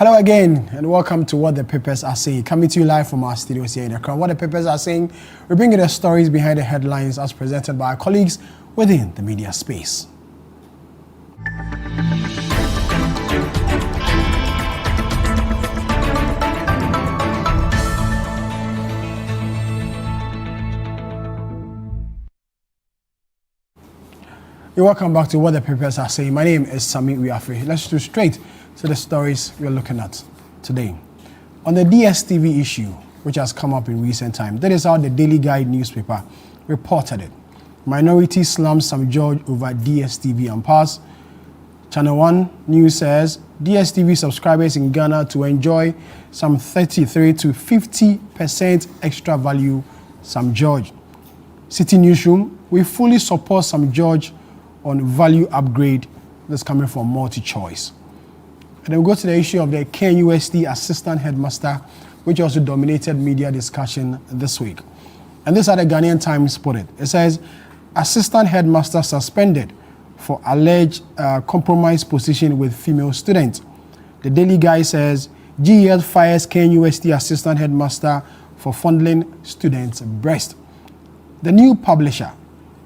Hello again, and welcome to What the Papers Are Saying. Coming to you live from our studios here in Accra. What the Papers Are Saying, we bring you the stories behind the headlines as presented by our colleagues within the media space. You're welcome back to What the Papers Are Saying. My name is Sammi Wiafe. Let's go straight to the stories we're looking at today. On the DSTV issue, which has come up in recent time, that is how the Daily Guide newspaper reported it. Minority slums St. George over DSTV and pass. Channel 1 News says DSTV subscribers in Ghana to enjoy some 33 to 50% extra value St. George. City Newsroom, we fully support St. George on value upgrade. That's coming from Multi-Choice. And then we go to the issue of the KNUST assistant headmaster, which also dominated media discussion this week. And this is how the Ghanaian Times put it. It says, assistant headmaster suspended for alleged compromised position with female student. The Daily Guide says, GES fires KNUST assistant headmaster for fondling student's breast. The New Publisher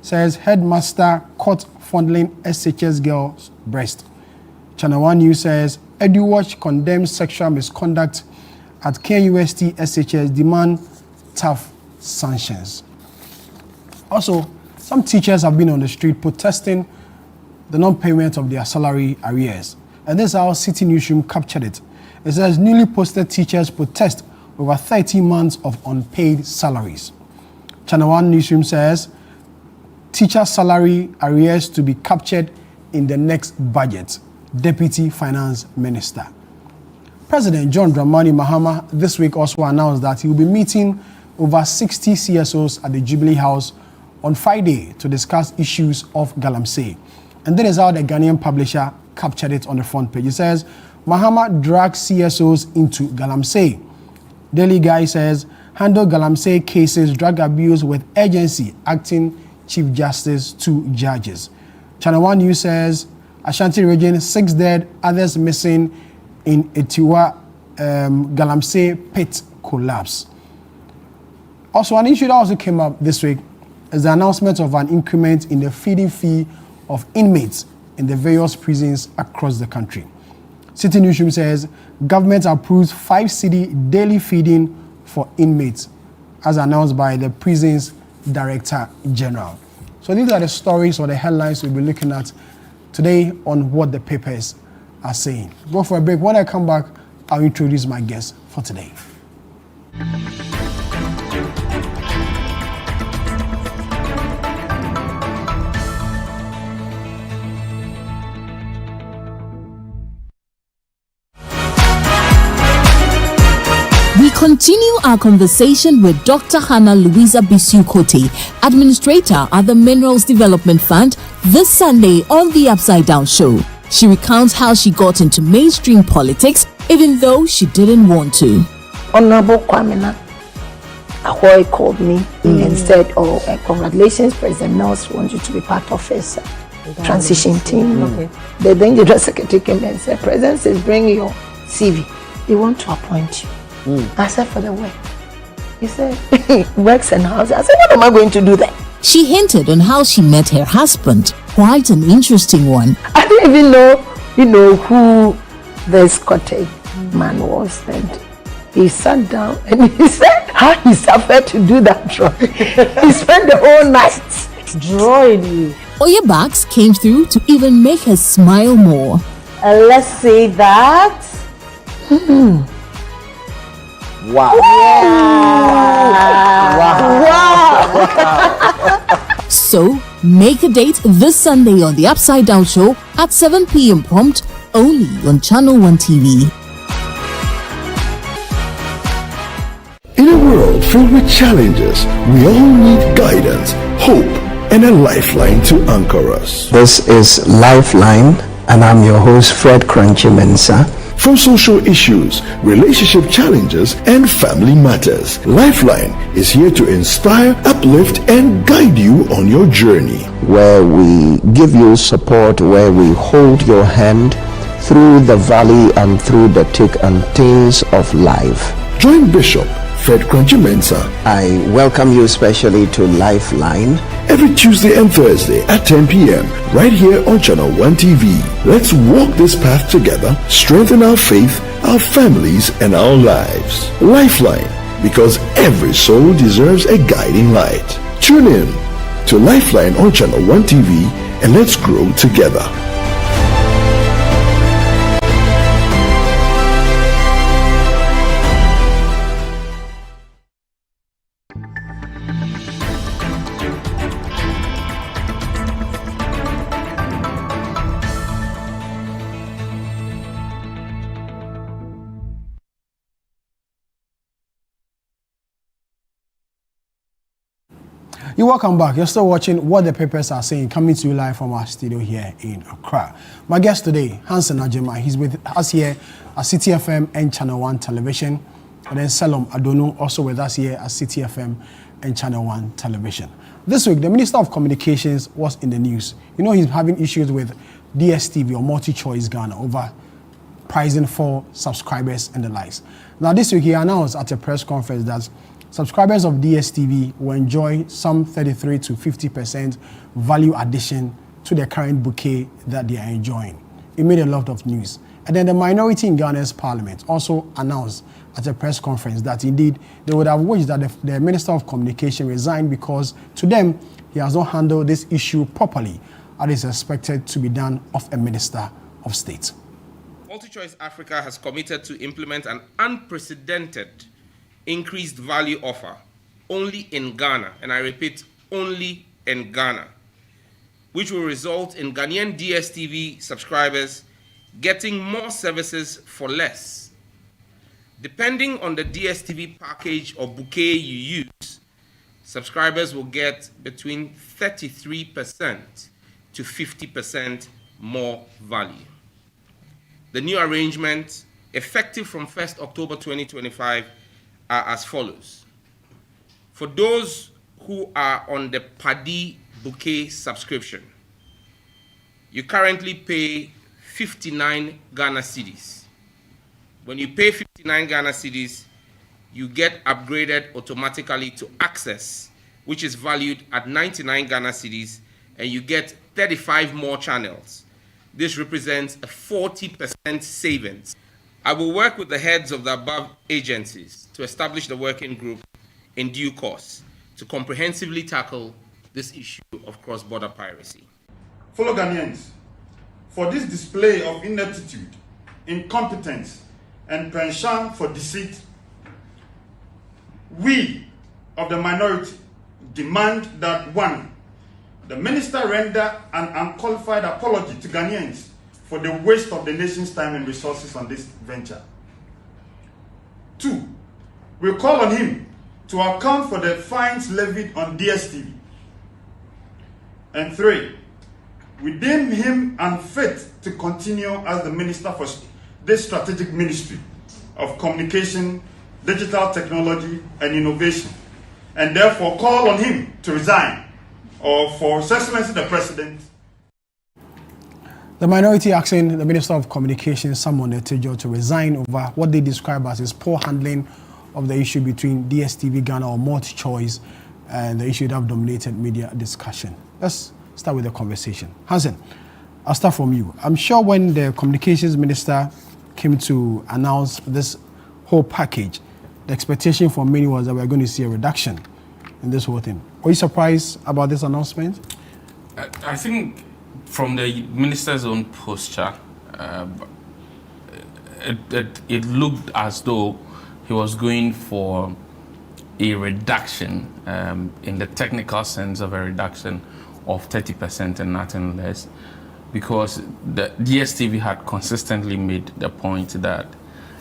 says, headmaster caught fondling SHS girl's breast. Channel 1 News says, EduWatch condemns sexual misconduct at KNUST SHS, demand tough sanctions. Also, some teachers have been on the street protesting the non-payment of their salary arrears. And this is how City Newsroom captured it. It says, newly posted teachers protest over 30 months of unpaid salaries. Channel 1 Newsroom says, teacher salary arrears to be captured in the next budget. Deputy Finance Minister. President John Dramani Mahama this week also announced that he will be meeting over 60 CSOs at the Jubilee House on Friday to discuss issues of Galamsey. And that is how the Ghanaian publisher captured it on the front page. It says, Mahama drags CSOs into Galamsey. Daily Guide says, handle Galamsey cases, drug abuse with urgency, acting Chief Justice to judges. Channel 1 News says, Ashanti region, 6 dead, others missing in Etiwa Galamsey pit collapse. Also, an issue that also came up this week is the announcement of an increment in the feeding fee of inmates in the various prisons across the country. City Newsroom says, government approves 5 cedi daily feeding for inmates, as announced by the prison's Director General. So these are the stories or the headlines we'll be looking at today on What the Papers Are Saying. Go for a break. When I come back, I'll introduce my guest for today. We continue our conversation with Dr. Hannah Louisa Bisukote, Administrator at the Minerals Development Fund, this Sunday on The Upside Down Show. She recounts how she got into mainstream politics even though she didn't want to. Honorable Kwamina Ahoy called me and said, congratulations, President Mills wants you to be part of his transition team. Okay. The then the secretary came and said, President says, bring your CV. They want to appoint you. I said, for the work. He said, works and houses. I said, what am I going to do then? She hinted on how she met her husband. Quite an interesting one. I didn't even know, who this cottage man was. And he sat down and he said how he suffered to do that drawing. He spent the whole night drawing you. Oyebax came through to even make her smile more. Let's say that. Wow. Wow. So, make a date this Sunday on The Upside Down Show at 7 p.m. prompt, only on Channel 1 TV. In a world filled with challenges, we all need guidance, hope, and a lifeline to anchor us. This is Lifeline, and I'm your host, Fred Crunchy Mensa. From social issues, relationship challenges, and family matters, Lifeline is here to inspire, uplift, and guide you on your journey. Where we give you support, where we hold your hand through the valley and through the thick and thins of life. Join Bishop Fred Crunchy Mensah. I welcome you specially to Lifeline. Every Tuesday and Thursday at 10 p.m. right here on Channel 1 TV. Let's walk this path together, strengthen our faith, our families, and our lives. Lifeline, because every soul deserves a guiding light. Tune in to Lifeline on Channel 1 TV and let's grow together. You're welcome back. You're still watching What the Papers Are Saying, coming to you live from our studio here in Accra. My guest today, Hansen Ajema, he's with us here at City FM and Channel 1 Television. And then Salom Adonu, also with us here at City FM and Channel 1 Television. This week, the Minister of Communications was in the news. You know, he's having issues with DSTV or Multi-Choice Ghana over pricing for subscribers and the likes. Now, this week, he announced at a press conference that subscribers of DSTV will enjoy some 33 to 50% value addition to the current bouquet that they are enjoying. It made a lot of news. And then the minority in Ghana's parliament also announced at a press conference that indeed they would have wished that the Minister of Communication resigned because to them, he has not handled this issue properly as is expected to be done of a Minister of State. MultiChoice Africa has committed to implement an unprecedented increased value offer only in Ghana, and I repeat, only in Ghana, which will result in Ghanaian DSTV subscribers getting more services for less. Depending on the DSTV package or bouquet you use, subscribers will get between 33% to 50% more value. The new arrangement, effective from 1st October 2025, are as follows. For those who are on the Paddy Bouquet subscription, you currently pay 59 Ghana cedis. When you pay 59 Ghana cedis, you get upgraded automatically to Access, which is valued at 99 Ghana cedis, and you get 35 more channels. This represents a 40% savings. I will work with the heads of the above agencies to establish the working group in due course to comprehensively tackle this issue of cross-border piracy. Fellow Ghanaians, for this display of ineptitude, incompetence, and penchant for deceit, we of the minority demand that 1, the minister render an unqualified apology to Ghanaians for the waste of the nation's time and resources on this venture. 2, we call on him to account for the fines levied on DSTV. And 3, we deem him unfit to continue as the minister for this strategic ministry of communication, digital technology, and innovation, and therefore call on him to resign, or for His Excellency the President. The minority asking the Minister of Communications, Samuel Tejo, to resign over what they describe as his poor handling of the issue between DSTV Ghana or Multi-Choice and the issue that have dominated media discussion. Let's start with the conversation. Hansen, I'll start from you. I'm sure when the Communications Minister came to announce this whole package, the expectation for many was that we're going to see a reduction in this whole thing. Were you surprised about this announcement? I think from the minister's own posture, it looked as though he was going for a reduction, in the technical sense of a reduction of 30% and nothing less, because the DSTV had consistently made the point that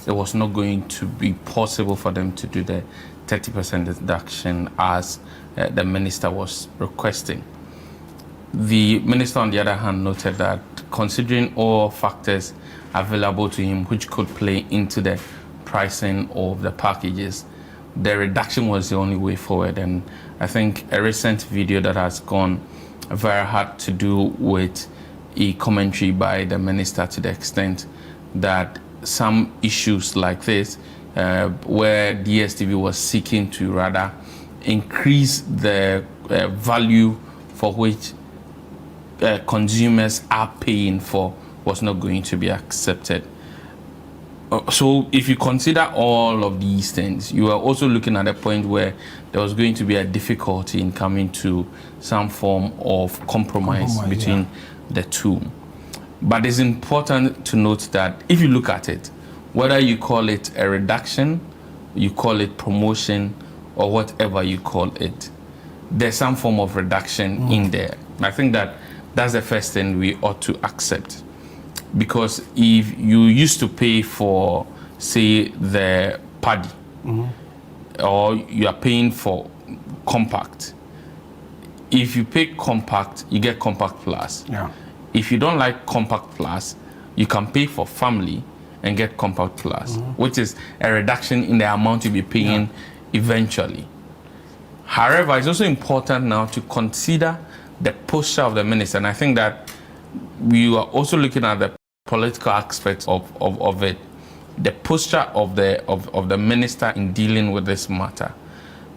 it was not going to be possible for them to do the 30% reduction as the minister was requesting. The minister, on the other hand, noted that considering all factors available to him which could play into the pricing of the packages, the reduction was the only way forward. And I think a recent video that has gone very hard to do with a commentary by the minister to the extent that some issues like this, where DSTV was seeking to rather increase the value for which consumers are paying for, was not going to be accepted. So if you consider all of these things, you are also looking at a point where there was going to be a difficulty in coming to some form of compromise between the two. But it's important to note that if you look at it, whether you call it a reduction, you call it promotion, or whatever you call it, there's some form of reduction in there. I think that that's the first thing we ought to accept. Because if you used to pay for, say, the paddy, or you are paying for compact, if you pay compact, you get compact plus. Yeah. If you don't like compact plus, you can pay for family and get compact plus, which is a reduction in the amount you'll be paying eventually. However, it's also important now to consider the posture of the minister, and I think that we are also looking at the political aspects of it, the posture of the minister in dealing with this matter,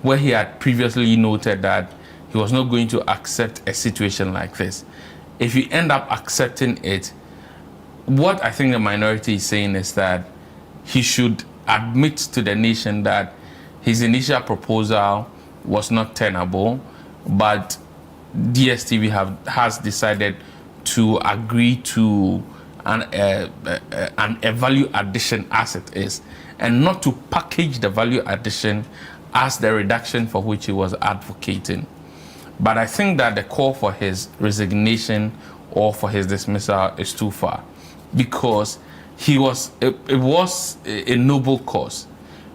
where he had previously noted that he was not going to accept a situation like this. If you end up accepting it, what I think the minority is saying is that he should admit to the nation that his initial proposal was not tenable, but DSTV has decided to agree to a value addition as it is, and not to package the value addition as the reduction for which he was advocating. But I think that the call for his resignation or for his dismissal is too far, because it was a noble cause.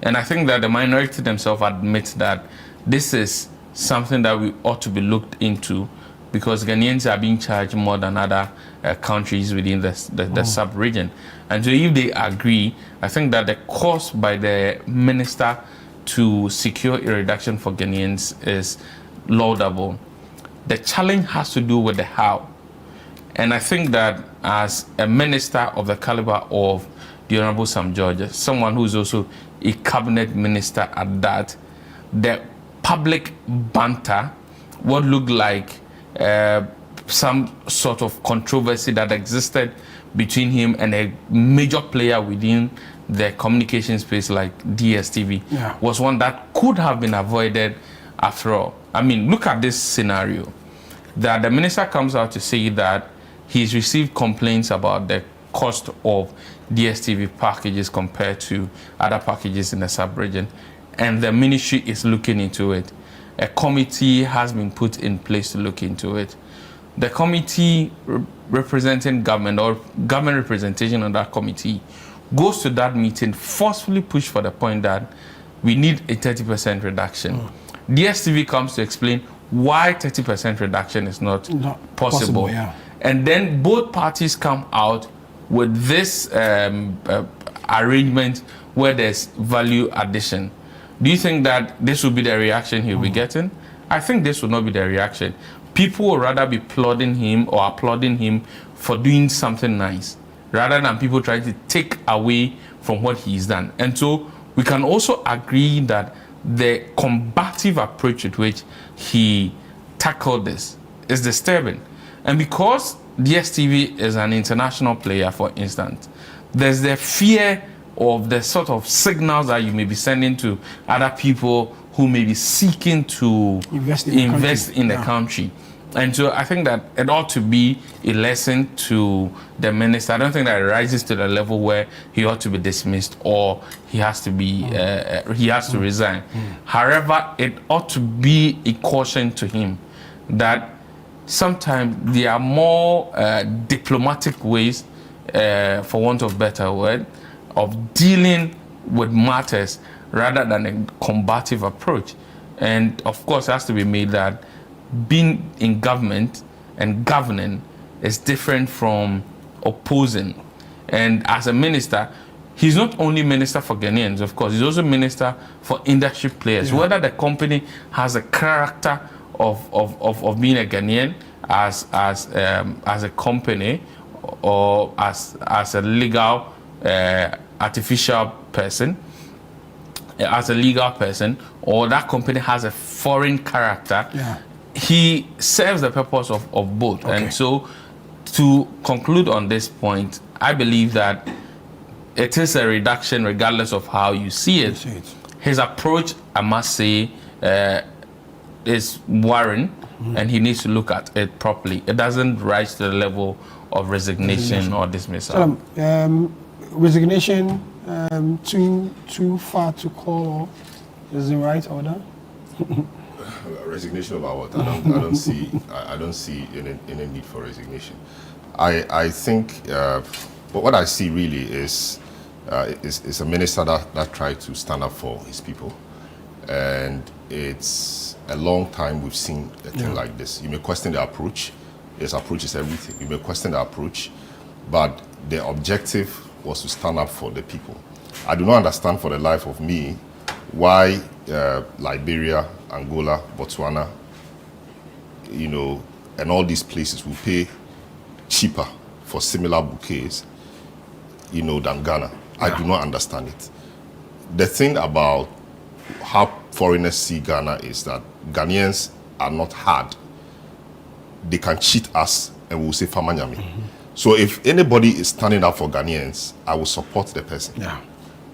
And I think that the minority themselves admit that this is something that we ought to be looked into, because Ghanaians are being charged more than other countries within the sub-region. And so if they agree, I think that the cause by the minister to secure a reduction for Ghanaians is laudable. The challenge has to do with the how. And I think that as a minister of the caliber of the Honorable Sam George, someone who's also a cabinet minister at that, the public banter, what looked like some sort of controversy that existed between him and a major player within the communication space like DSTV, was one that could have been avoided after all. I mean, look at this scenario, that the minister comes out to say that he's received complaints about the cost of DSTV packages compared to other packages in the sub-region, and the ministry is looking into it. A committee has been put in place to look into it. The committee representing government, or government representation on that committee, goes to that meeting, forcefully push for the point that we need a 30% reduction. DSTV comes to explain why 30% reduction is not possible. And then both parties come out with this arrangement where there's value addition. Do you think that this will be the reaction he'll be getting? I think this will not be the reaction. People will rather be applauding him for doing something nice, rather than people trying to take away from what he's done. And so we can also agree that the combative approach with which he tackled this is disturbing. And because DSTV is an international player, for instance, there's the fear of the sort of signals that you may be sending to other people who may be seeking to invest in the country. And so I think that it ought to be a lesson to the minister. I don't think that it rises to the level where he ought to be dismissed or he has to be he has to resign. However, it ought to be a caution to him that sometimes there are more diplomatic ways, for want of a better word, of dealing with matters rather than a combative approach. And of course, it has to be made that being in government and governing is different from opposing. And as a minister, he's not only minister for Ghanaians, of course, he's also minister for industry players. Whether the company has a character of being a Ghanaian as a company or as a legal artificial person, as a legal person, or that company has a foreign character, he serves the purpose of both. Okay. And so, to conclude on this point, I believe that it is a reduction regardless of how you see it. His approach, I must say, is worrying, and he needs to look at it properly. It doesn't rise to the level of resignation or dismissal. Resignation, too far to call, is the right order? Resignation about what? I don't see any need for resignation. I think, but what I see really is a minister that tried to stand up for his people, and it's a long time we've seen a thing like this. You may question the approach. Yes, approach is everything. You may question the approach, but the objective was to stand up for the people. I do not understand for the life of me why Liberia, Angola, Botswana, and all these places will pay cheaper for similar bouquets, than Ghana. I do not understand it. The thing about how foreigners see Ghana is that Ghanaians are not hard. They can cheat us and we'll say Famanyami. So if anybody is standing up for Ghanaians, I will support the person.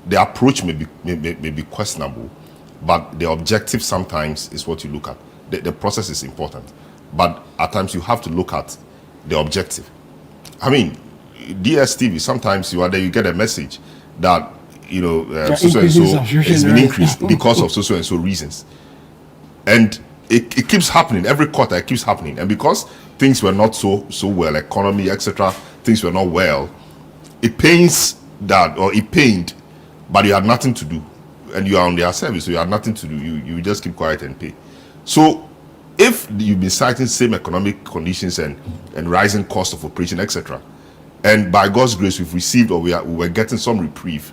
The approach may be questionable, but the objective sometimes is what you look at. The process is important, but at times you have to look at the objective. I mean, DSTV, sometimes you are there, you get a message that so and so has been increased because of so and so reasons, and it keeps happening every quarter. It keeps happening, and because things were not so well, economy, etc., things were not well. It pains or it pained, but you had nothing to do, and you are on their service, so you had nothing to do. You just keep quiet and pay. So, if you've been citing same economic conditions and rising cost of operation, etc., and by God's grace we've received or we were getting some reprieve.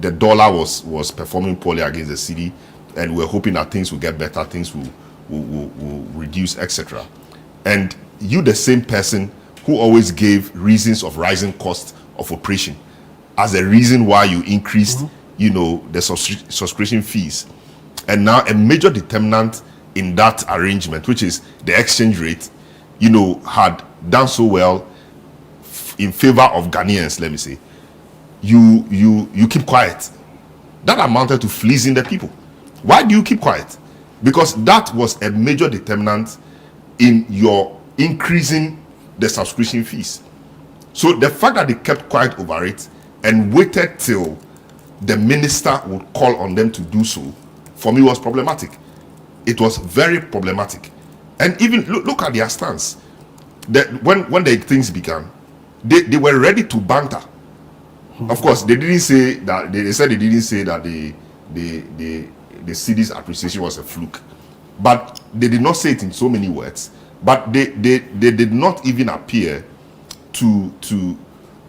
The dollar was performing poorly against the cedi, and we're hoping that things will get better, things will reduce, etc. And you, the same person who always gave reasons of rising cost of operation as a reason why you increased, the subscription fees, and now a major determinant in that arrangement, which is the exchange rate, had done so well in favor of Ghanaians, let me say. You keep quiet. That amounted to fleecing the people. Why do you keep quiet? Because that was a major determinant in your increasing the subscription fees. So the fact that they kept quiet over it and waited till the minister would call on them to do so, for me was problematic. It was very problematic. And even look at their stance. That when the things began, they were ready to banter. Of course, they didn't say that. They said they didn't say that the cedi's appreciation was a fluke, but they did not say it in so many words. But they did not even appear to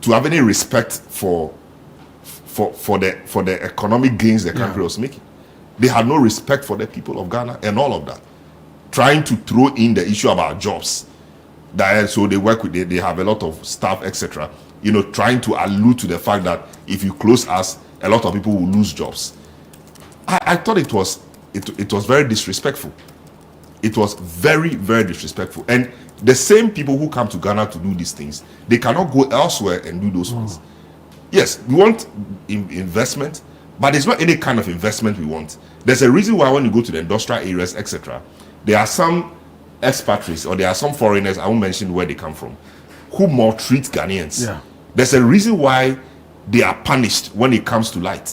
have any respect for the economic gains the country was making. They had no respect for the people of Ghana and all of that. Trying to throw in the issue about jobs, that so they work with, they have a lot of staff, etc. Trying to allude to the fact that if you close us, a lot of people will lose jobs. I thought it was very disrespectful. It was very, very disrespectful. And the same people who come to Ghana to do these things, they cannot go elsewhere and do those ones. Yes, we want investment, but it's not any kind of investment we want. There's a reason why when you go to the industrial areas, etc., there are some expatriates or there are some foreigners, I won't mention where they come from, who maltreat Ghanaians. There's a reason why they are punished when it comes to light.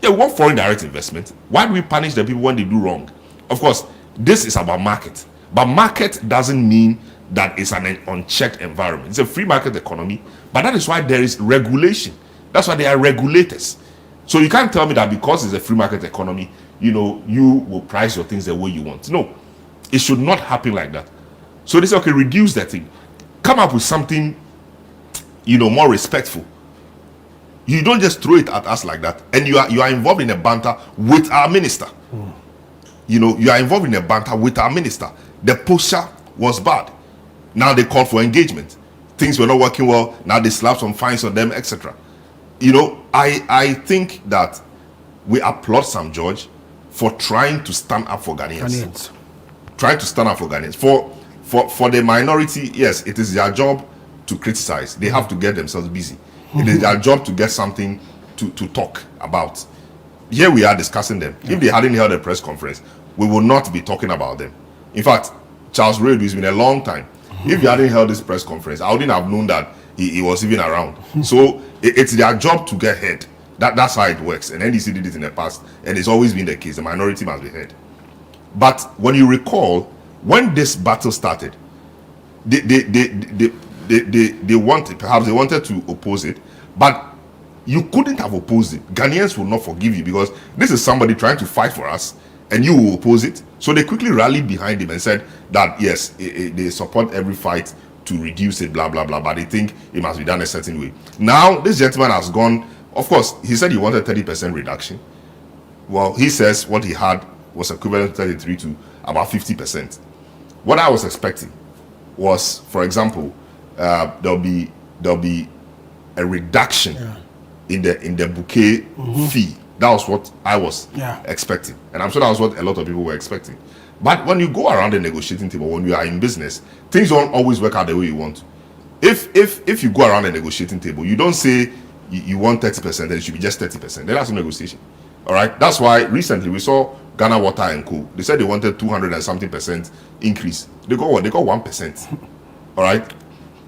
We want foreign direct investment. Why do we punish the people when they do wrong? Of course, this is about market. But market doesn't mean that it's an unchecked environment. It's a free market economy. But that is why there is regulation. That's why there are regulators. So you can't tell me that because it's a free market economy, you will price your things the way you want. No. It should not happen like that. So they say, okay, reduce that thing. Come up with something more respectful. You don't just throw it at us like that. And you are involved in a banter with our minister. You are involved in a banter with our minister. The posture was bad. Now they call for engagement. Things were not working well. Now they slap some fines on them, etc. you know, I think that we applaud Sam George for trying to stand up for Ghanaians. Trying to stand up for Ghanaians. For the minority, yes, it is their job to criticize. They have to get themselves busy. It is their job to get something to talk about. Here we are discussing them. If they hadn't held a press conference, we would not be talking about them. In fact, Charles Reid, it's been a long time. If he hadn't held this press conference, I wouldn't have known that he was even around. So it's their job to get heard. That's how it works. And NDC did it in the past, and it's always been the case. The minority must be heard. But when you recall, when this battle started, they wanted to oppose it, but you couldn't have opposed it. Ghanaians will not forgive you, because this is somebody trying to fight for us, and you will oppose it. So they quickly rallied behind him and said that yes, they support every fight to reduce it, blah blah blah, but they think it must be done a certain way. Now this gentleman has gone. Of course, he said he wanted 30% reduction. Well, he says what he had was equivalent to 33 to about 50%. What I was expecting was, for example, there'll be a reduction in the bouquet fee. That was what I was expecting, and I'm sure that was what a lot of people were expecting. But when you go around the negotiating table, when you are in business, things don't always work out the way you want. If you go around the negotiating table, you don't say you want 30%, then it should be just 30%. Then that's a negotiation. All right. That's why recently we saw Ghana Water and Co. They said they wanted 200 and something percent increase. They got what? They got 1%. All right.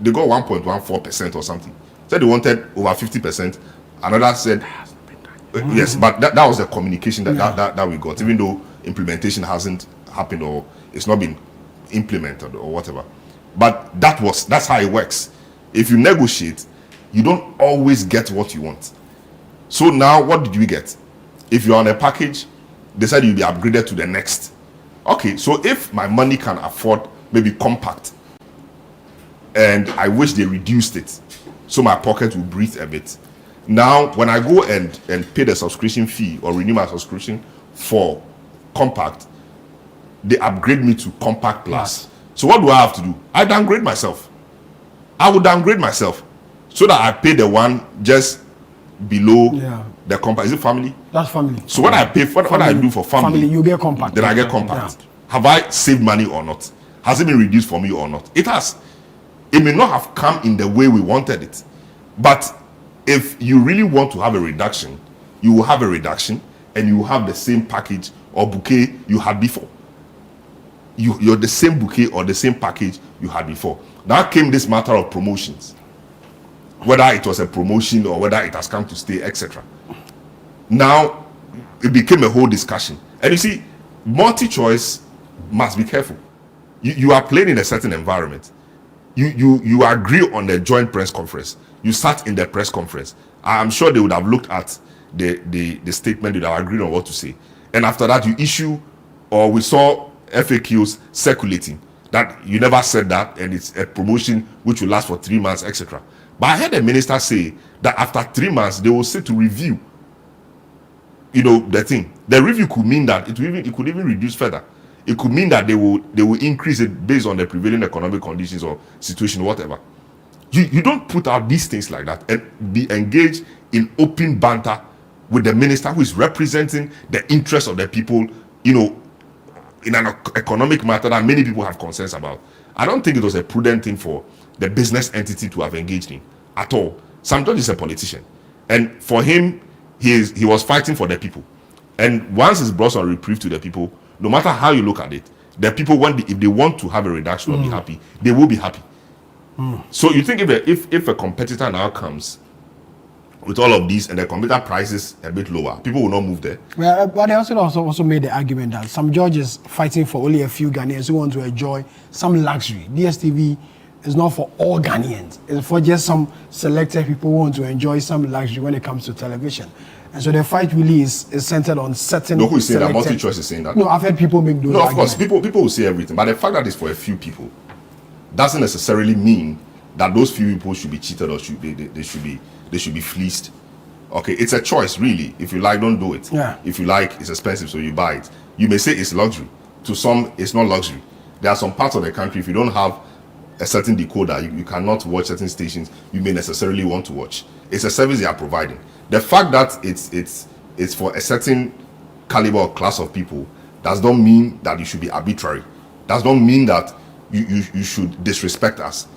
They got 1.14% or something. Said they wanted over 50%. Another said yes, but that was the communication that we got, even though implementation hasn't happened or it's not been implemented or whatever. But that's how it works. If you negotiate, you don't always get what you want. So now what did we get? If you're on a package, they said you'll be upgraded to the next. Okay, so if my money can afford maybe compact, and I wish they reduced it so my pocket will breathe a bit. Now when I go and pay the subscription fee or renew my subscription for compact, they upgrade me to compact plus. So what do I have to do? I downgrade myself. I would downgrade myself so that I pay the one just below the compact. Is it family? That's family. So when I pay for what I do for family, you get compact. Then I get compact. Have I saved money or not? Has it been reduced for me or not? It has. It may not have come in the way we wanted it, but if you really want to have a reduction, you will have a reduction, and you will have the same package or bouquet you had before. You're the same bouquet or the same package you had before. Now came this matter of promotions, whether it was a promotion or whether it has come to stay, etc. Now it became a whole discussion, and you see, multi-choice must be careful. You are playing in a certain environment. You agree on the joint press conference. You sat in the press conference. I'm sure they would have looked at the statement, they would have agreed on what to say, and after that you issue, or we saw FAQs circulating that you never said that, and it's a promotion which will last for 3 months, etc. But I heard the minister say that after 3 months they will sit to review, the thing. The review could mean that it could even reduce further. It could mean that they will increase it based on the prevailing economic conditions or situation, whatever. You don't put out these things like that and be engaged in open banter with the minister who is representing the interests of the people, in an economic matter that many people have concerns about. I don't think it was a prudent thing for the business entity to have engaged in at all. Sam George is a politician, and for him, he was fighting for the people. And once it's brought on reprieve to the people, no matter how you look at it, the people, if they want to have a reduction or be happy, they will be happy. So you think if a competitor now comes with all of these and the computer prices a bit lower, people will not move there. Well, but they also made the argument that Sam George is fighting for only a few Ghanaians who want to enjoy some luxury. DSTV is not for all Ghanaians. It's for just some selected people who want to enjoy some luxury when it comes to television. And so the fight really is centered on certain. No, who is saying that? Multi-choice is saying that. No, I've heard people make those arguments. Of course, people will say everything, but the fact that it's for a few people doesn't necessarily mean that those few people should be cheated or they should be fleeced. Okay, it's a choice, really. If you like, don't do it. If you like, it's expensive, so you buy it. You may say it's luxury. To some, it's not luxury. There are some parts of the country, if you don't have a certain decoder, you cannot watch certain stations you may necessarily want to watch. It's a service they are providing. The fact that it's for a certain caliber or class of people does not mean that you should be arbitrary. Does not mean that you should disrespect us.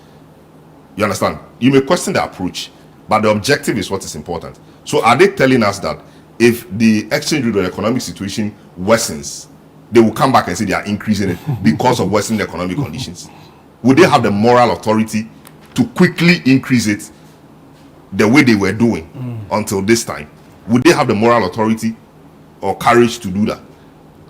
You understand? You may question the approach, but the objective is what is important. So are they telling us that if the exchange rate or economic situation worsens, they will come back and say they are increasing it because of worsening economic conditions? Would they have the moral authority to quickly increase it the way they were doing until this time? Would they have the moral authority or courage to do that?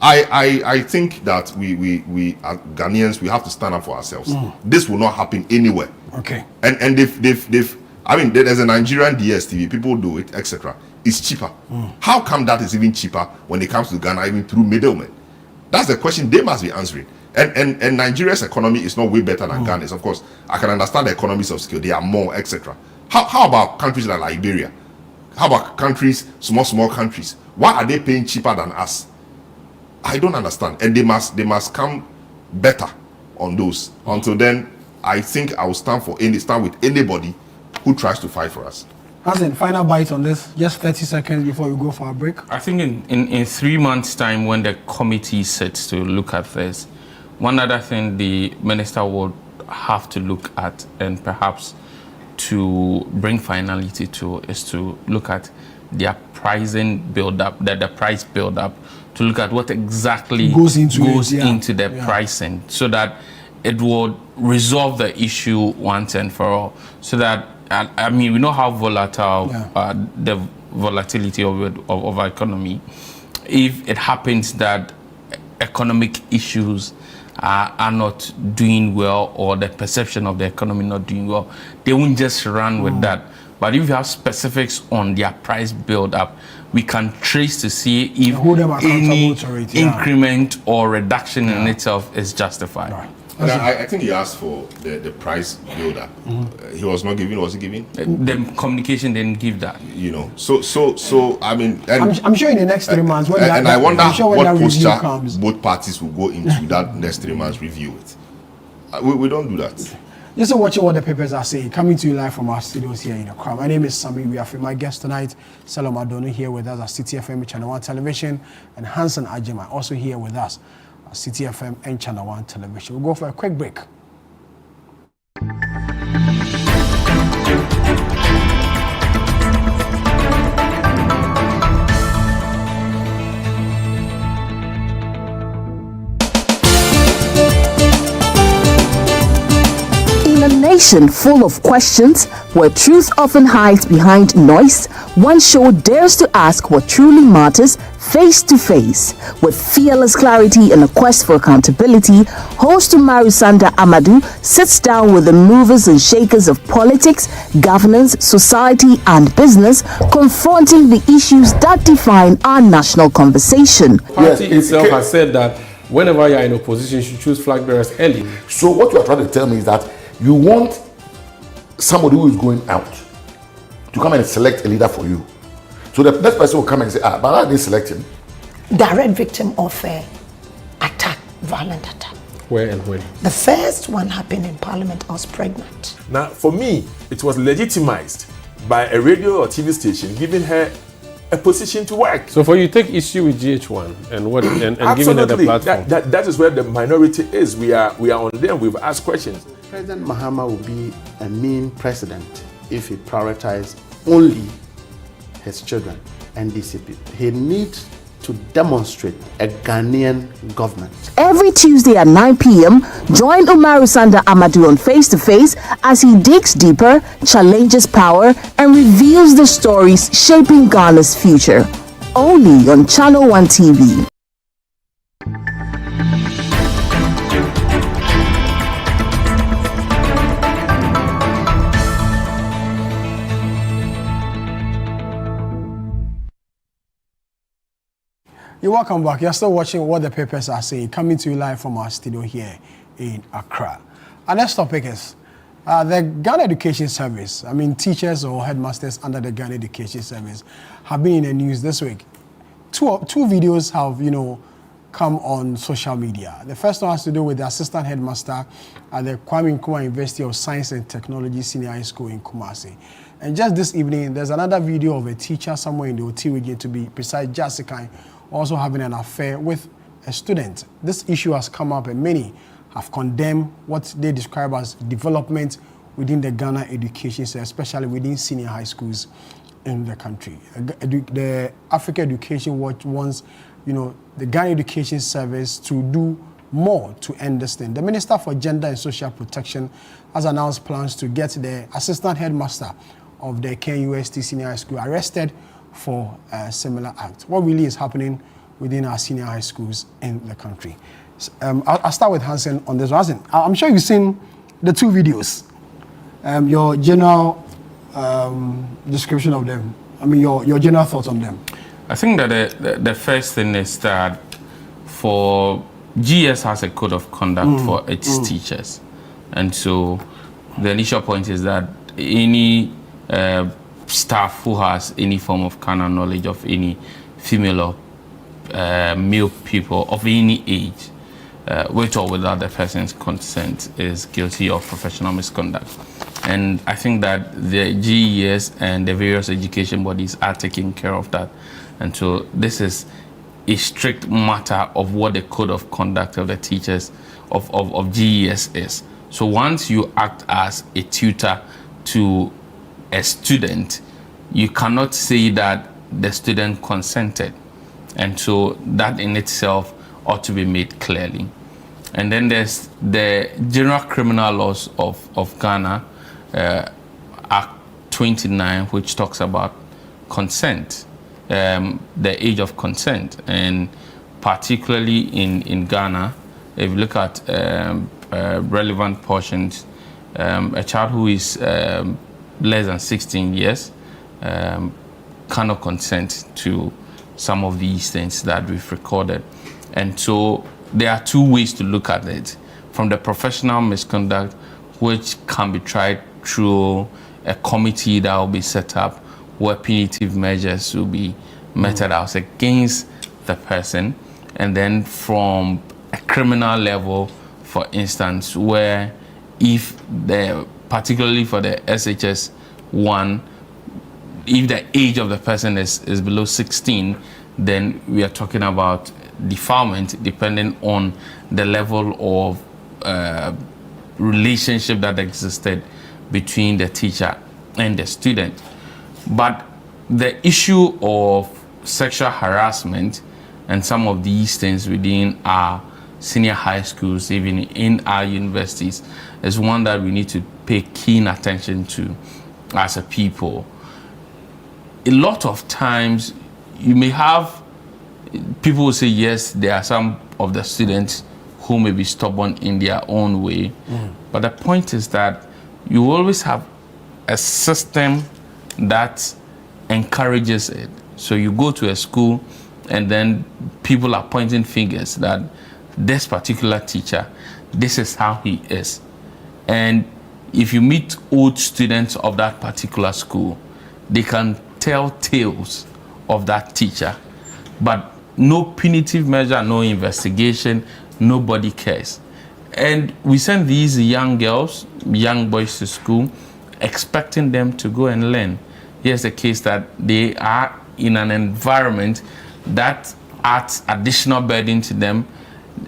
I think that we as Ghanaians, we have to stand up for ourselves. This will not happen anywhere. Okay. And they've I mean, there's a Nigerian DSTV, people do it, etc. It's cheaper. How come that is even cheaper when it comes to Ghana, even through middlemen? That's the question they must be answering. And Nigeria's economy is not way better than Ghana's. Of course, I can understand the economies of scale. They are more, etc. How about countries like Liberia? How about countries, small countries? Why are they paying cheaper than us? I don't understand. And they must come better on those. Until then, I think I will stand with anybody who tries to fight for us. Hasan, final bite on this, just 30 seconds before we go for a break. I think in 3 months' time, when the committee sits to look at this, one other thing the minister would have to look at and perhaps to bring finality to is to look at their pricing build-up, the price build-up, to look at what exactly goes into the pricing, so that it will resolve the issue once and for all. So that, I mean, we know how volatile the volatility of our economy. If it happens that economic issues are not doing well, or the perception of the economy not doing well, they won't just run with that. But if you have specifics on their price build-up, we can trace to see if any increment or reduction in itself is justified. Right. And I think he asked for the price build-up. He was not giving. Was he giving? The communication didn't give that. You know. So I mean, I'm sure in the next 3 months. And I wonder what posture both parties will go into that next 3 months review. We don't do that. Just watching what the papers are saying. Coming to you live from our studios here in Accra. My name is Sammi Wiafe. My guest tonight, Salam Adonu, here with us at City FM Channel 1 Television, and Hansen Ajima also here with us at City FM and Channel 1 Television. We'll go for a quick break. In a nation full of questions, where truth often hides behind noise, one show dares to ask what truly matters face to face. With fearless clarity and a quest for accountability, host Umaru Amadou sits down with the movers and shakers of politics, governance, society, and business, confronting the issues that define our national conversation. The party itself has said that whenever you are in opposition, you should choose flag bearers early. So what you are trying to tell me is that you want somebody who is going out to come and select a leader for you. So the next person will come and say, but I didn't select him. Direct victim of attack, violent attack. Where and when? The first one happened in Parliament. I was pregnant. Now, for me, it was legitimized by a radio or TV station giving her a position to work. So for you, take issue with GH1 and what and giving her the platform. That is where the minority is. We are on them. We've asked questions. President Mahama will be a mean president if he prioritizes only his children and DCP. He needs to demonstrate a Ghanaian government. Every Tuesday at 9 p.m., join Umaru Amadou on Face to Face as he digs deeper, challenges power, and reveals the stories shaping Ghana's future. Only on Channel 1 TV. You're welcome back. You're still watching what the papers are saying, coming to you live from our studio here in Accra. Our next topic is the Ghana Education Service. I mean, teachers or headmasters under the Ghana Education Service have been in the news this week. Two videos have, come on social media. The first one has to do with the assistant headmaster at the Kwame Nkrumah University of Science and Technology Senior High School in Kumasi. And just this evening, there's another video of a teacher somewhere in the OT region, to be precise, Jessica, also having an affair with a student. This issue has come up and many have condemned what they describe as development within the Ghana education system, especially within senior high schools in the country. The Africa Education Watch wants, the Ghana Education Service to do more to end this thing. The Minister for Gender and Social Protection has announced plans to get the assistant headmaster of the KUST Senior High School arrested for a similar act. What really is happening within our senior high schools in the country? I'll start with Hansen on this one. Hansen, I'm sure you've seen the two videos. Your general description of them. I mean, your general thoughts on them. I think that the first thing is that for GS has a code of conduct for its teachers. And so the initial point is that any staff who has any form of carnal knowledge of any female or male people of any age, with or without the person's consent, is guilty of professional misconduct. And I think that the GES and the various education bodies are taking care of that. And so this is a strict matter of what the code of conduct of the teachers of GES is. So once you act as a tutor to a student, you cannot say that the student consented. And so that in itself ought to be made clearly. And then there's the general criminal laws of Ghana, Act 29, which talks about consent, the age of consent. And particularly in Ghana, if you look at relevant portions, a child who is less than 16 years cannot consent to some of these things that we've recorded. And so there are two ways to look at it. From the professional misconduct, which can be tried through a committee that will be set up where punitive measures will be meted out against the person. And then from a criminal level, for instance, where if particularly for the SHS 1, if the age of the person is below 16, then we are talking about defilement depending on the level of relationship that existed between the teacher and the student. But the issue of sexual harassment and some of these things within our senior high schools, even in our universities, is one that we need to pay keen attention to as a people. A lot of times you may have people who say, yes, there are some of the students who may be stubborn in their own way. But the point is that you always have a system that encourages it. So you go to a school and then people are pointing fingers that this particular teacher, this is how he is. And if you meet old students of that particular school, they can tell tales of that teacher, but no punitive measure, no investigation, nobody cares. And we send these young girls, young boys to school, expecting them to go and learn. Here's the case that they are in an environment that adds additional burden to them,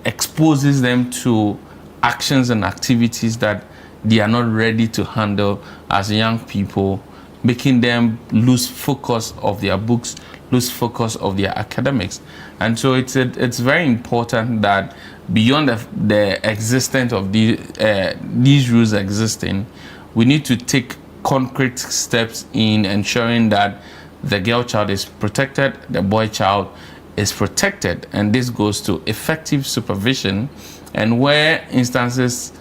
exposes them to actions and activities that they are not ready to handle as young people, making them lose focus of their books, lose focus of their academics. And so it's very important that beyond the existence of these rules existing, we need to take concrete steps in ensuring that the girl child is protected, the boy child is protected. And this goes to effective supervision, and where instances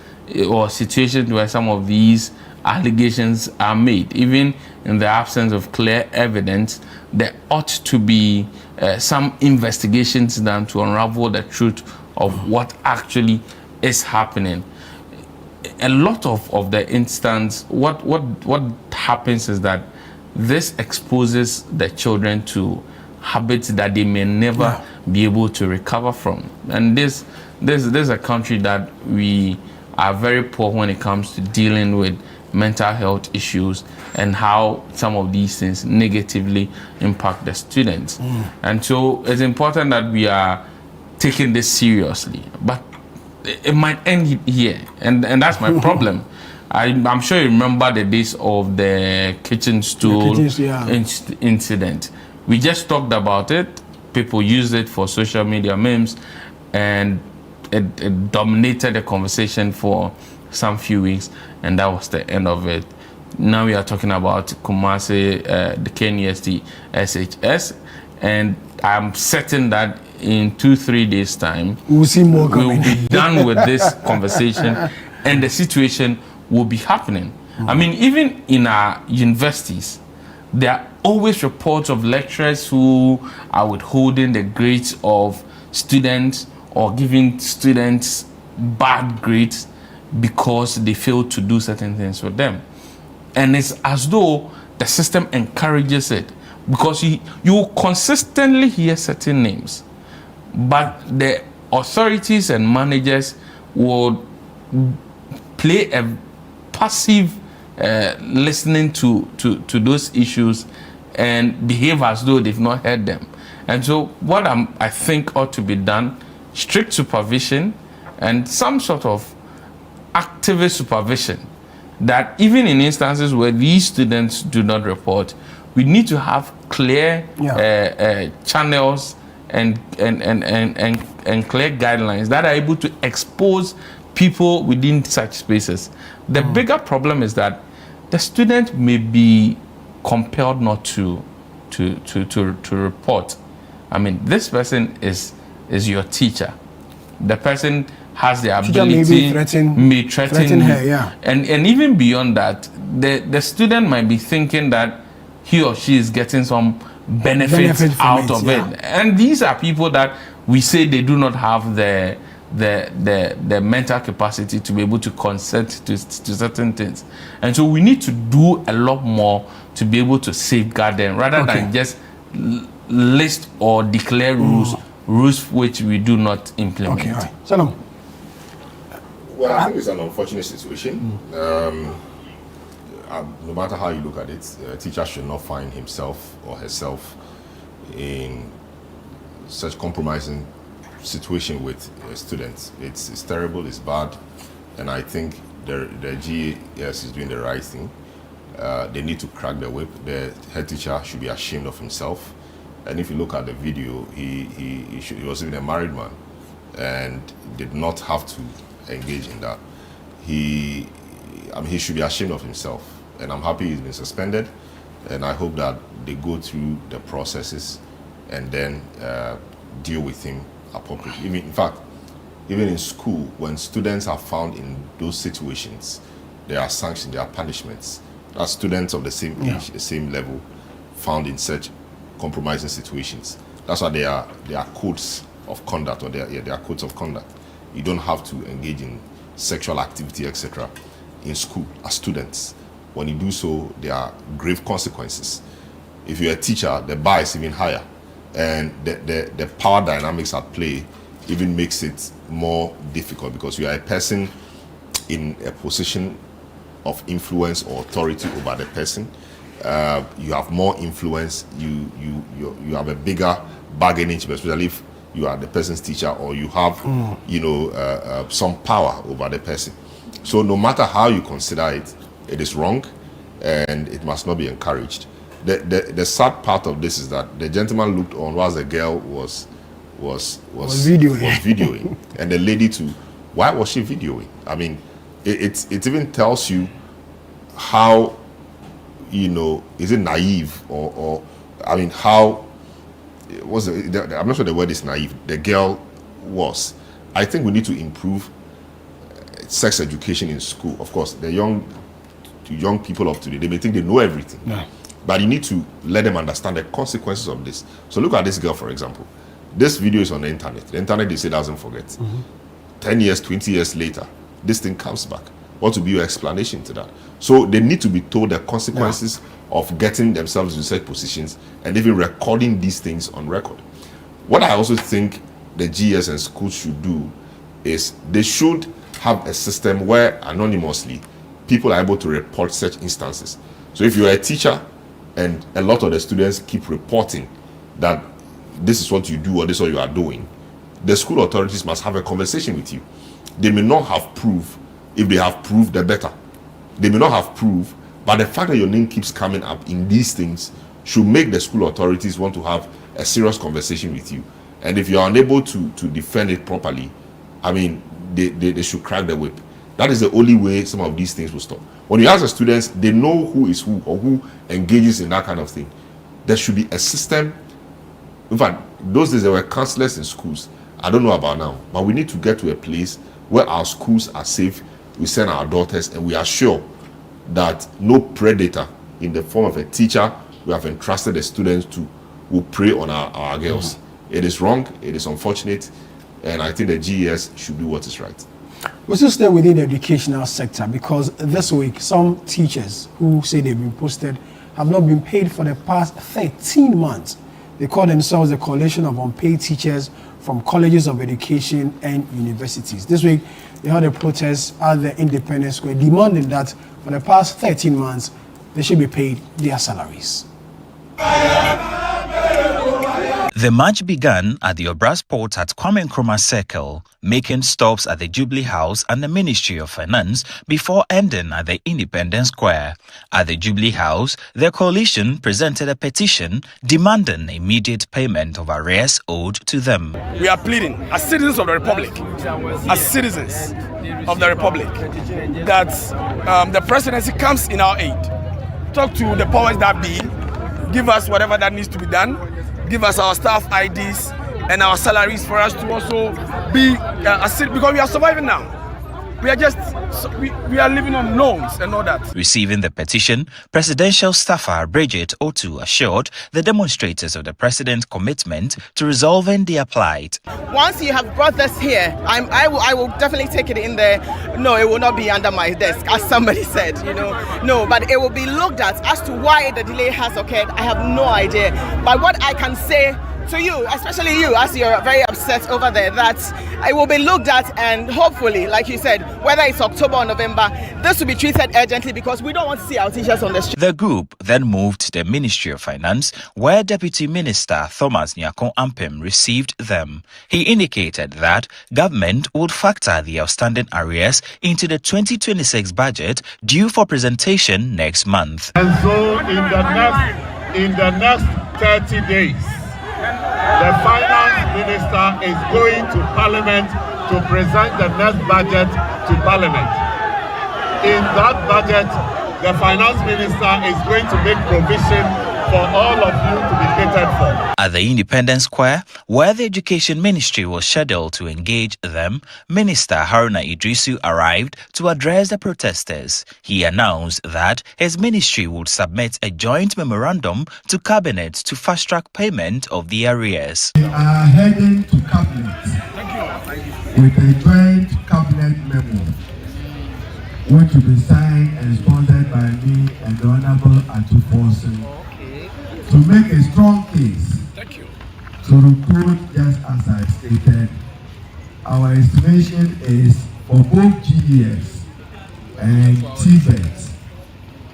or situations where some of these allegations are made, even in the absence of clear evidence, there ought to be some investigations done to unravel the truth of what actually is happening. A lot of the instance, what happens is that this exposes the children to habits that they may never be able to recover from. And this is a country that we are very poor when it comes to dealing with mental health issues and how some of these things negatively impact the students. And so it's important that we are taking this seriously. But it might end here, and that's my problem. I'm sure you remember the days of the kitchen stool incident. We just talked about it. People used it for social media memes, and it dominated the conversation for some few weeks, and that was the end of it. Now we are talking about Kumasi, the KNUST SHS, and I'm certain that in 2-3 days' time, we'll see more coming. We'll be done with this conversation, and the situation will be happening. I mean, even in our universities, there are always reports of lecturers who are withholding the grades of students or giving students bad grades because they failed to do certain things with them. And it's as though the system encourages it, because you will consistently hear certain names, but the authorities and managers will play a passive listening to those issues and behave as though they've not heard them. And so what I think ought to be done, strict supervision and some sort of activist supervision, that even in instances where these students do not report, we need to have clear channels and clear guidelines that are able to expose people within such spaces. The bigger problem is that the student may be compelled not to report. I mean, this person is your teacher. The person has the ability, may threaten her, and even beyond that, the student might be thinking that he or she is getting some benefits out of it. And these are people that we say they do not have the mental capacity to be able to consent to certain things. And so we need to do a lot more to be able to safeguard them, rather than just list or declare rules which we do not implement. Salam. Well, I think it's an unfortunate situation. No matter how you look at it, a teacher should not find himself or herself in such compromising situation with students. It's terrible, it's bad, and I think the GAS is doing the right thing. They need to crack the whip. The head teacher should be ashamed of himself. And if you look at the video, he was even a married man and did not have to engage in that. He should be ashamed of himself. And I'm happy he's been suspended. And I hope that they go through the processes and then deal with him appropriately. In fact, even in school, when students are found in those situations, there are sanctions, there are punishments. As students of the same age, the same level, found in such compromising situations. That's why there are codes of conduct, or there are codes of conduct. You don't have to engage in sexual activity, etc. in school as students. When you do so, there are grave consequences. If you're a teacher, the bar is even higher. And the power dynamics at play even makes it more difficult, because you are a person in a position of influence or authority over the person. You have more influence, you have a bigger bargaining chip, especially if you are the person's teacher, or you have some power over the person. So no matter how you consider it, it is wrong and it must not be encouraged. The sad part of this is that the gentleman looked on whilst the girl was videoing and the lady too. Why was she videoing? I mean, it even tells you how, is it naive or I mean, how was it? I'm not sure the word is naive. The girl was. I think we need to improve sex education in school. Of course, the young people of today, they may think they know everything. Yeah. But you need to let them understand the consequences of this. So look at this girl, for example. This video is on the internet. The internet, they say, doesn't forget. 10 years, 20 years later, this thing comes back. What will be your explanation to that? So they need to be told the consequences of getting themselves in such positions and even recording these things on record. What I also think the GS and schools should do is they should have a system where anonymously people are able to report such instances. So if you're a teacher and a lot of the students keep reporting that this is what you do or this is what you are doing, the school authorities must have a conversation with you. They may not have proof. If they have proof, the better. They may not have proof, but the fact that your name keeps coming up in these things should make the school authorities want to have a serious conversation with you. And if you're unable to defend it properly, I mean, they should crack the whip. That is the only way some of these things will stop. When you ask the students, they know who is who or who engages in that kind of thing. There should be a system. In fact, those days there were counselors in schools. I don't know about now, but we need to get to a place where our schools are safe. We send our daughters and we are sure that no predator in the form of a teacher we have entrusted the students to will prey on our girls. It is wrong, it is unfortunate, and I think the GES should do what is right. We'll still stay within the educational sector because this week some teachers who say they've been posted have not been paid for the past 13 months. They call themselves the Coalition of Unpaid Teachers from Colleges of Education and Universities. This week, they held a protest at the Independence Square demanding that for the past 13 months, they should be paid their salaries. The march began at the Obras Port at Kwame Nkrumah Circle, making stops at the Jubilee House and the Ministry of Finance before ending at the Independence Square. At the Jubilee House, the coalition presented a petition demanding immediate payment of arrears owed to them. We are pleading, as citizens of the Republic, that the presidency comes in our aid. Talk to the powers that be, give us whatever that needs to be done, give us our staff IDs and our salaries for us to also be because we are surviving now. We are just we are living on loans and all that. Receiving the petition, presidential staffer Bridget Otu assured the demonstrators of the president's commitment to resolving their plight. Once you have brought this here, I will definitely take it in there. No, it will not be under my desk, as somebody said, No, but it will be looked at as to why the delay has occurred. I have no idea. But what I can say to you, especially you, as you're very upset over there, that it will be looked at and hopefully, like you said, whether it's October or November, this will be treated urgently because we don't want to see our teachers on the street. The group then moved to the Ministry of Finance, where Deputy Minister Thomas Nyako Ampem received them. He indicated that government would factor the outstanding arrears into the 2026 budget due for presentation next month. And so in the next 30 days, the finance minister is going to Parliament to present the next budget to Parliament. In that budget, the finance minister is going to make provision for all of you to be catered for. At the Independence Square, where the Education Ministry was scheduled to engage them, Minister Haruna Idrisu arrived to address the protesters. He announced that his ministry would submit a joint memorandum to Cabinet to fast-track payment of the arrears. We are heading to Cabinet with a joint Cabinet memo, which will be signed and responded by me and the Honorable Atu Forson, to make a strong case to recruit, just as I stated. Our estimation is for both GES and TVET,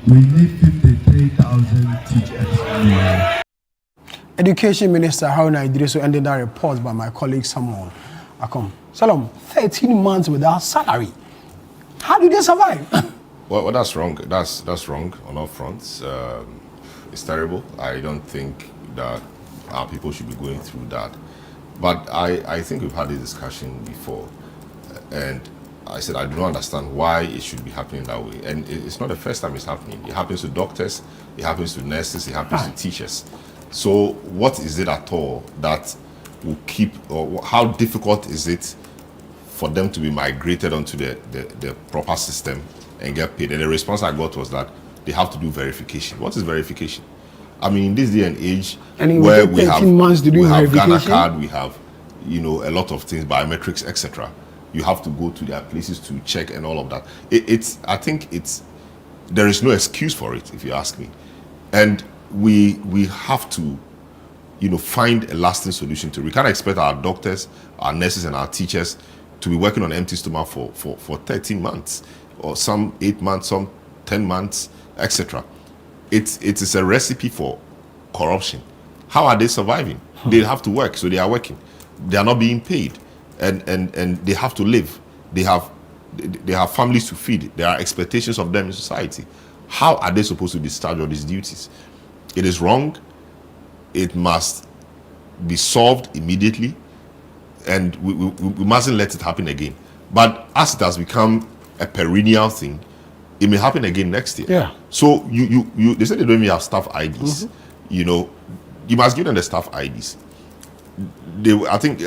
we need 53,000 teachers. Education Minister Haruna Idrisu ended that report by my colleague Samuel Akom. Salom, 13 months without salary. How do they survive? Well, that's wrong. That's wrong on all fronts. It's terrible. I don't think that our people should be going through that. But I think we've had this discussion before. And I said I do not understand why it should be happening that way. And it's not the first time it's happening. It happens to doctors, it happens to nurses, it happens to teachers. So what is it at all that will keep, or how difficult is it for them to be migrated onto the proper system and get paid? And the response I got was that they have to do verification. What is verification? I mean, in this day and age, where we have Ghana card, we have, a lot of things, biometrics, etc. You have to go to their places to check and all of that. I think there is no excuse for it, if you ask me. And we have to, find a lasting solution to it. We can't expect our doctors, our nurses, and our teachers to be working on empty stomach for 13 months, or some 8 months, some 10 months, etc. It is a recipe for corruption. How are they surviving? They have to work, so they are working. They are not being paid, and they have to live. They have families to feed. There are expectations of them in society. How are they supposed to discharge all these duties? It is wrong. It must be solved immediately, and we mustn't let it happen again. But as it has become a perennial thing, it may happen again next year. Yeah. So they said they don't even have staff IDs. You must give them the staff IDs. I think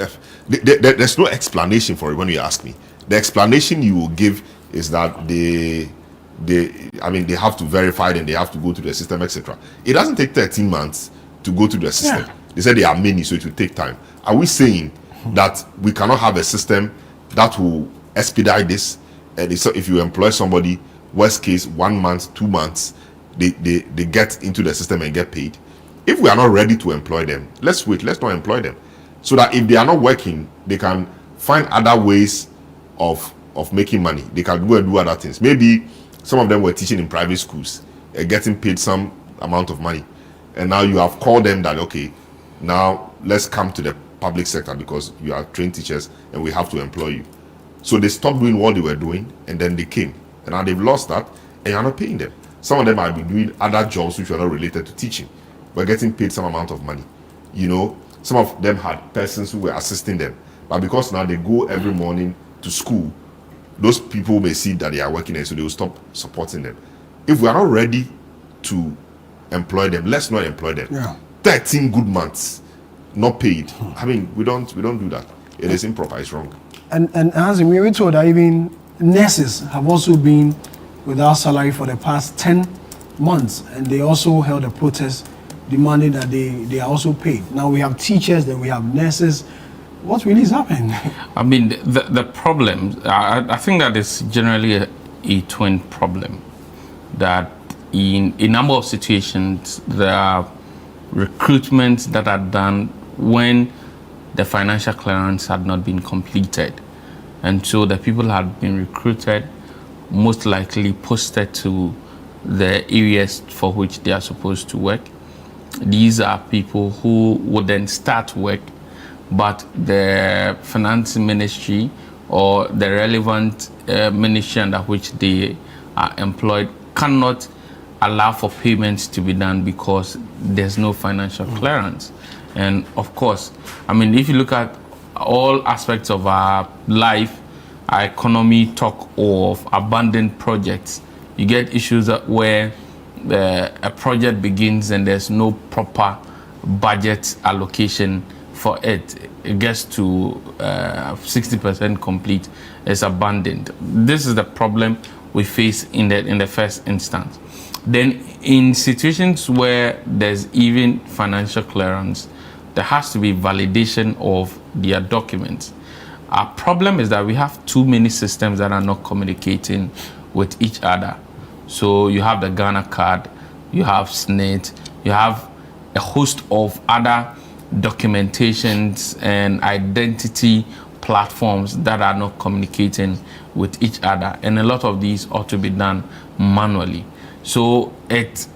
there's no explanation for it when you ask me. The explanation you will give is that they have to verify and they have to go through the system, etc. It doesn't take 13 months to go through the system. Yeah. They said there are many, so it will take time. Are we saying that we cannot have a system that will expedite this? And if you employ somebody, worst case, 1 month, 2 months, they get into the system and get paid. If we are not ready to employ them, let's wait. Let's not employ them, so that if they are not working, they can find other ways of making money. They can go and do other things. Maybe some of them were teaching in private schools, getting paid some amount of money, and now you have called them that, okay, now let's come to the public sector because you are trained teachers and we have to employ you. So they stopped doing what they were doing, and then they came, and now they've lost that, and you're not paying them. Some of them might be doing other jobs which are not related to teaching, but getting paid some amount of money. Some of them had persons who were assisting them, but because now they go every morning to school, those people may see that they are working, and so they will stop supporting them. If we are not ready to employ them, let's not employ them. Yeah. 13 good months not paid. I mean, we don't do that. It is improper. It's wrong. And as we were told that even nurses have also been without salary for the past 10 months, and they also held a protest demanding that they are also paid. Now we have teachers, then we have nurses. What really is happening? I mean, the problem, I think that is generally a twin problem. That in a number of situations, there are recruitments that are done when the financial clearance had not been completed. And so the people had been recruited, most likely posted to the areas for which they are supposed to work. These are people who would then start work, but the finance ministry or the relevant ministry under which they are employed cannot allow for payments to be done because there's no financial clearance. And of course, I mean, if you look at all aspects of our life, our economy, talk of abandoned projects, you get issues where a project begins and there's no proper budget allocation for it. It gets to 60% complete, it's abandoned. This is the problem we face in the first instance. Then in situations where there's even financial clearance, there has to be validation of their documents. Our problem is that we have too many systems that are not communicating with each other. So you have the Ghana card, you have SNIT, you have a host of other documentations and identity platforms that are not communicating with each other. And a lot of these ought to be done manually. So it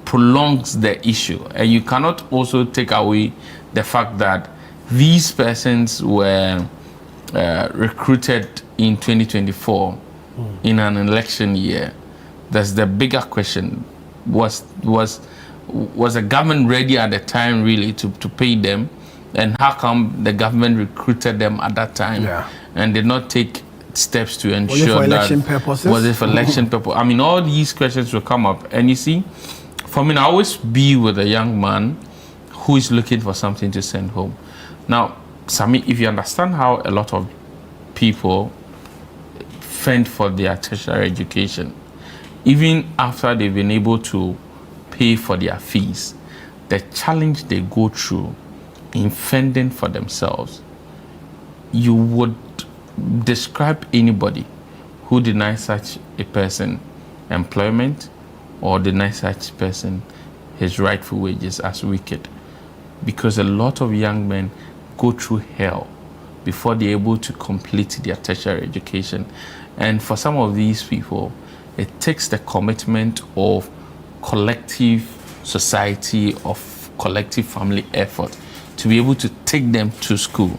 prolongs the issue. And you cannot also take away the fact that these persons were recruited in 2024 in an election year. That's the bigger question. Was the government ready at the time really to pay them? And how come the government recruited them at that time and did not take steps to ensure was it for that election purposes? Was it for election purposes? I mean, all these questions will come up. And you see, for me, I always be with a young man who is looking for something to send home. Now, Sammi, if you understand how a lot of people fend for their tertiary education, even after they've been able to pay for their fees, the challenge they go through in fending for themselves, you would describe anybody who denies such a person employment or denies such person his rightful wages as wicked, because a lot of young men go through hell before they're able to complete their tertiary education. And for some of these people, it takes the commitment of collective society, of collective family effort to be able to take them to school.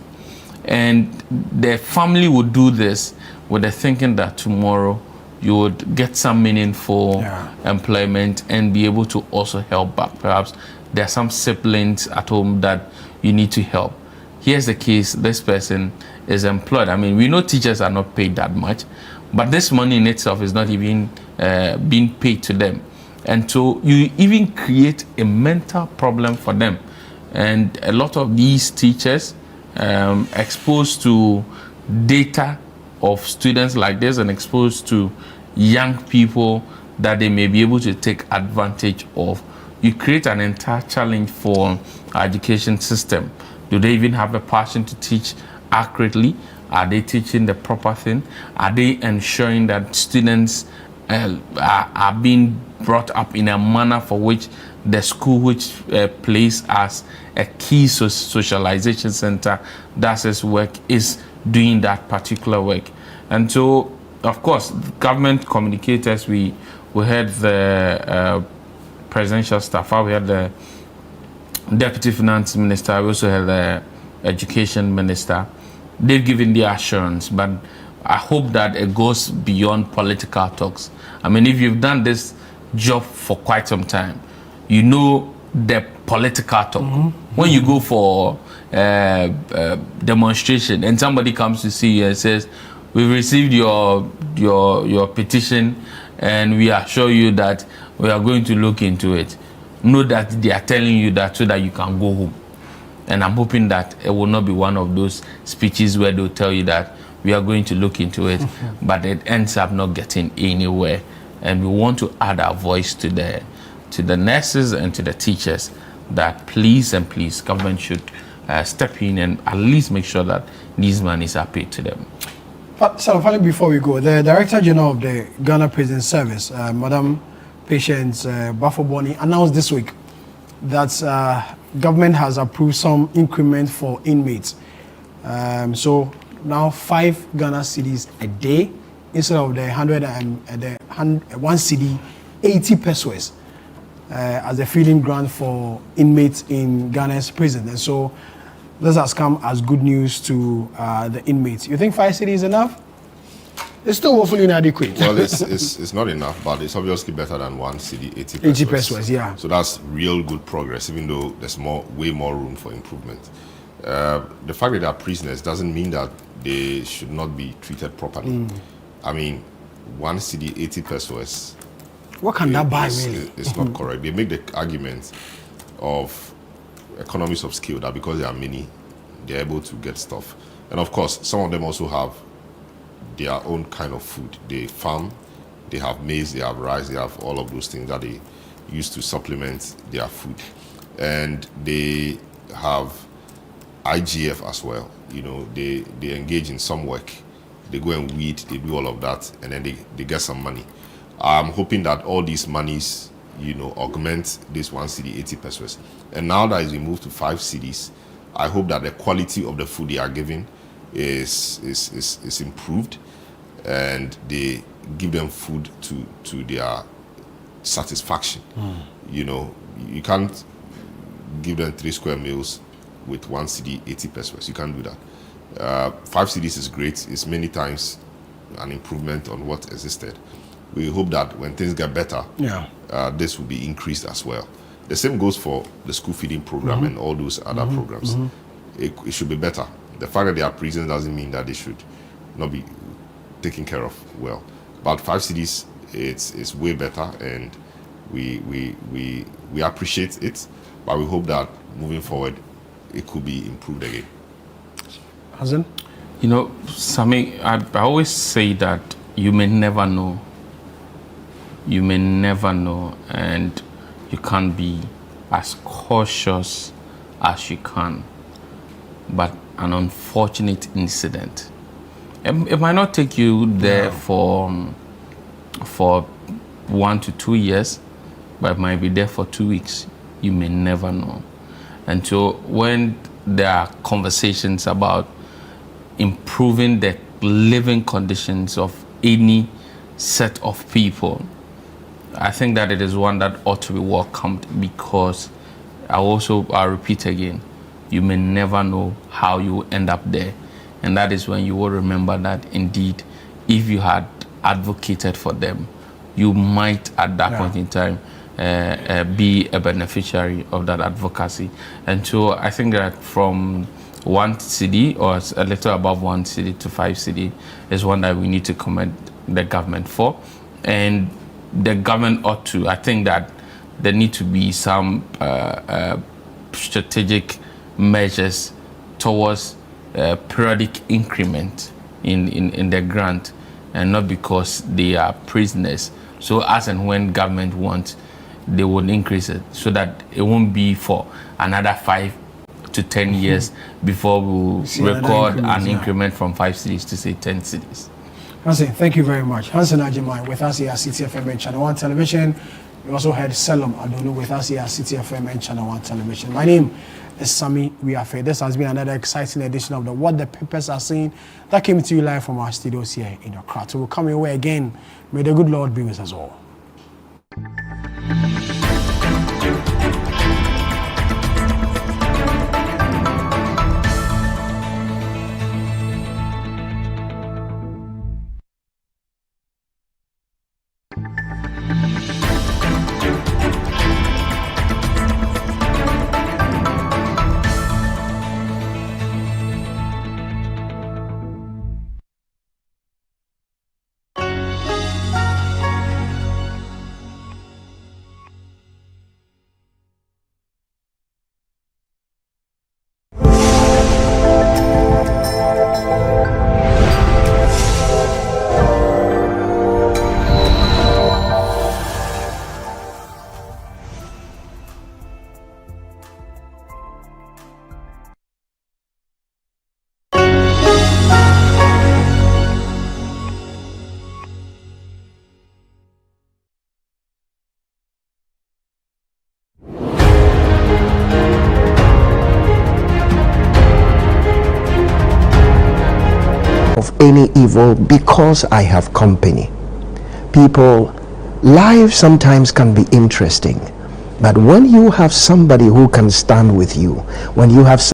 And the family would do this with the thinking that tomorrow you would get some meaningful employment and be able to also help back. Perhaps there are some siblings at home that you need to help. Here's the case, this person is employed. I mean, we know teachers are not paid that much, but this money in itself is not even being paid to them. And so you even create a mental problem for them. And a lot of these teachers exposed to data of students like this and exposed to young people that they may be able to take advantage of, you create an entire challenge for our education system. Do they even have a passion to teach accurately? Are they teaching the proper thing? Are they ensuring that students are being brought up in a manner for which the school, which plays as a key socialization center, does its work, is doing that particular work? And so, of course, government communicators, we heard the presidential staff, we had the deputy finance minister, we also had the education minister. They've given the assurance, but I hope that it goes beyond political talks. I mean, if you've done this job for quite some time, you know the political talk. When you go for demonstration and somebody comes to see you and says, "We've received your petition and we assure you that we are going to look into it," know that they are telling you that so that you can go home. And I'm hoping that it will not be one of those speeches where they'll tell you that we are going to look into it, but it ends up not getting anywhere. And we want to add our voice to the nurses and to the teachers that please, government should step in and at least make sure that these monies are paid to them. But finally, before we go, the Director General of the Ghana Prison Service, Madam Patience Bafoboni, announced this week that government has approved some increment for inmates. So now 5 Ghana cedis a day instead of the 1 cedi, 80 pesos as a feeding grant for inmates in Ghana's prison. And so this has come as good news to the inmates. You think 5 cedis is enough? It's still woefully inadequate. Well, it's not enough, but it's obviously better than 1 cedi, 80 pesos. 80 pesos, yeah. So that's real good progress, even though there's way more room for improvement. The fact that they are prisoners doesn't mean that they should not be treated properly. I mean, 1 cedi, 80 pesos. What can that buy, really? It's not correct. They make the argument of economies of scale that because there are many, they're able to get stuff. And of course, some of them also have their own kind of food. They farm, they have maize, they have rice, they have all of those things that they use to supplement their food. And they have IGF as well. You know, they engage in some work. They go and weed, they do all of that, and then they get some money. I'm hoping that all these monies, you know, augment this 1 cedi, 80 pesos. And now that it's been moved to 5 cedis, I hope that the quality of the food they are giving is improved, and they give them food to their satisfaction. You know, you can't give them 3 square meals with 1 cedi, 80 pesos. You can't do that. 5 cedis is great. It's many times an improvement on what existed. We hope that when things get better, this will be increased as well. The same goes for the school feeding program and all those other programs. It should be better. The fact that they are prisons doesn't mean that they should not be taken care of well. But 5 cedis, it's way better, and we appreciate it. But we hope that moving forward, it could be improved again. Hazen? You know, Sammy, I always say that you may never know. You may never know, and you can't be as cautious as you can. But an unfortunate incident, it might not take you there for 1 to 2 years, but it might be there for 2 weeks. You may never know. And so when there are conversations about improving the living conditions of any set of people, I think that it is one that ought to be welcomed, because I'll repeat again, you may never know how you end up there. And that is when you will remember that indeed, if you had advocated for them, you might at that point in time be a beneficiary of that advocacy. And so I think that from 1 cedi or a little above 1 cedi to 5 cedi is one that we need to commend the government for. And the government ought to, I think that there need to be some strategic measures towards periodic increment in the grant, and not because they are prisoners. So as and when government wants, they will increase it, so that it won't be for another 5 to 10 years before we record an increment from 5 cedis to say 10 cedis. Hansen, thank you very much. Hansen Ajimai with us here at CTFM and Channel 1 Television. We also had Selim Adonu with us here at CTFM and Channel 1 Television. My name is Sammi Wiafe. This has been another exciting edition of the What the Papers Are Saying that came to you live from our studios here in Accra. So we'll come your way again. May the good Lord be with us all. Any evil because I have company. People, life sometimes can be interesting, but when you have somebody who can stand with you, when you have